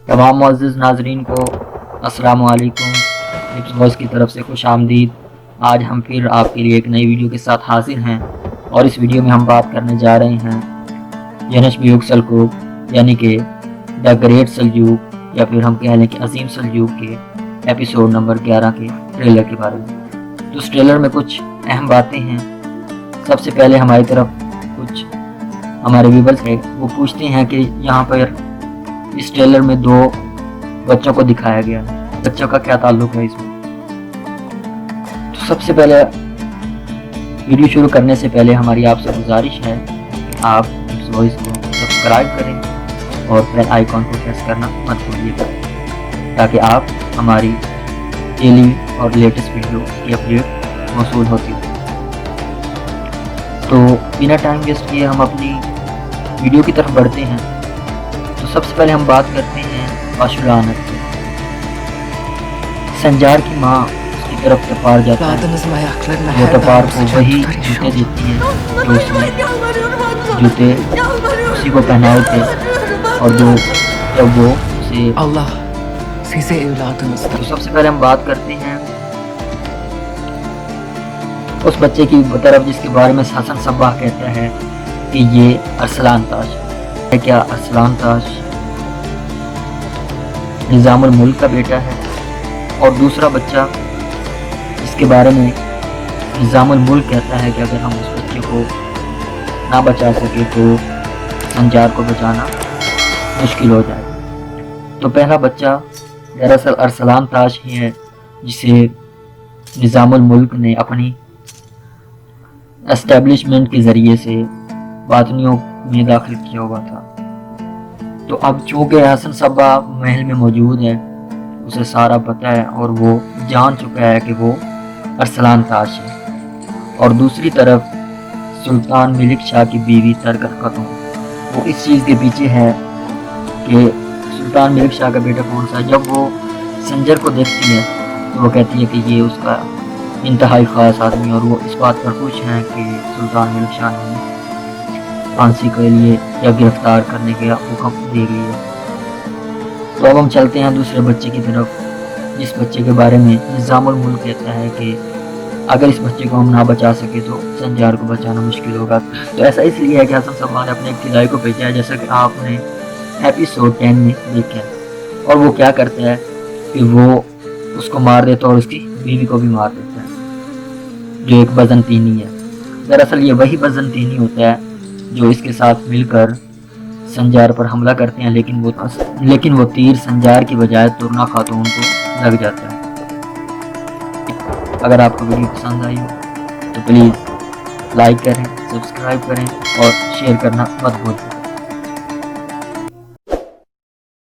तमाम मुअज़्ज़िज़ नाज़रीन को अस्सलाम वालेकुम। हिप्स वॉइस की तरफ से खुश आमदीद। आज हम फिर आपके लिए एक नई वीडियो के साथ हाजिर हैं और इस वीडियो में हम बात करने जा रहे हैं यनशबियुग सल्जूक़ यानी कि द ग्रेट सल्जूक़ या फिर हम कह लें कि अजीम सल्जूक़ के एपिसोड नंबर 11 के ट्रेलर के बारे में। तो इस ट्रेलर में कुछ अहम बातें हैं। सबसे पहले हमारी तरफ कुछ हमारे व्यूअर्स हैं, वो पूछते हैं कि यहाँ पर इस ट्रेलर में 2 बच्चों को दिखाया गया है, बच्चों का क्या ताल्लुक है इसमें। तो सबसे पहले वीडियो शुरू करने से पहले हमारी आपसे गुजारिश है कि आप इस वॉइस को सब्सक्राइब करें और बेल आइकॉन को प्रेस करना मत भूलिएगा ताकि आप हमारी डेली और लेटेस्ट वीडियो की अपडेट मौसूल होती हो। तो बिना टाइम वेस्ट किए हम अपनी वीडियो की तरफ बढ़ते हैं। तो सबसे पहले हम बात करते हैं आशुरानत की। संजार की माँ उसकी तरफ तपार जाता है। वो तपार को वही जूते देती है जो उसने जूते उसी को पहनाए थे और जो जब वो उसे तो सबसे पहले हम बात करते हैं उस बच्चे की तरफ जिसके बारे में हसन सब्बाह कहता है कि ये अरसलान ताश है। क्या अरसलान ताश निज़ामुल मुल्क का बेटा है? और दूसरा बच्चा जिसके बारे में निज़ामुल मुल्क कहता है कि अगर हम उस बच्चे को ना बचा सके तो संजार को बचाना मुश्किल हो जाए। तो पहला बच्चा दरअसल अरसलान ताश ही है जिसे निज़ामुल मुल्क ने अपनी एस्टेब्लिशमेंट के ज़रिए से बातनियों में दाखिल किया हुआ था। तो अब चूँकि हसन सब्बा महल में मौजूद है, उसे सारा पता है और वो जान चुका है कि वो अरसलान ताश है। और दूसरी तरफ सुल्तान मलिक शाह की बीवी तरगत खातून, वो इस चीज़ के पीछे है कि सुल्तान मलिक शाह का बेटा कौन सा है। जब वो संजर को देखती है तो वो कहती है कि ये उसका इंतहाई ख़ास आदमी, और वो इस बात पर खुश हैं कि सुल्तान मलिक शाह ने फांसी के लिए या गिरफ्तार करने का हुक्म दे दिया। तो अब हम चलते हैं दूसरे बच्चे की तरफ, जिस बच्चे के बारे में निज़ामुल मुल्क कहता है कि अगर इस बच्चे को हम ना बचा सके तो संजार को बचाना मुश्किल होगा। तो ऐसा इसलिए है कि हसन सब्बा ने अपने एक खिलाई को भेजा है, जैसा कि आपने एपिसोड 10 में देखा है। और वो क्या करता है कि वो उसको मार देता है और उसकी बीवी को भी मार देता है, जो एक बजनतीनी है। दरअसल ये वही बजनतीनी होता है जो इसके साथ मिलकर संजार पर हमला करते हैं, लेकिन वो तीर संजार की बजाय तुरना खातून को लग जाता है। अगर आपको वीडियो पसंद आई हो तो प्लीज़ लाइक करें, सब्सक्राइब करें और शेयर करना मत भूलें।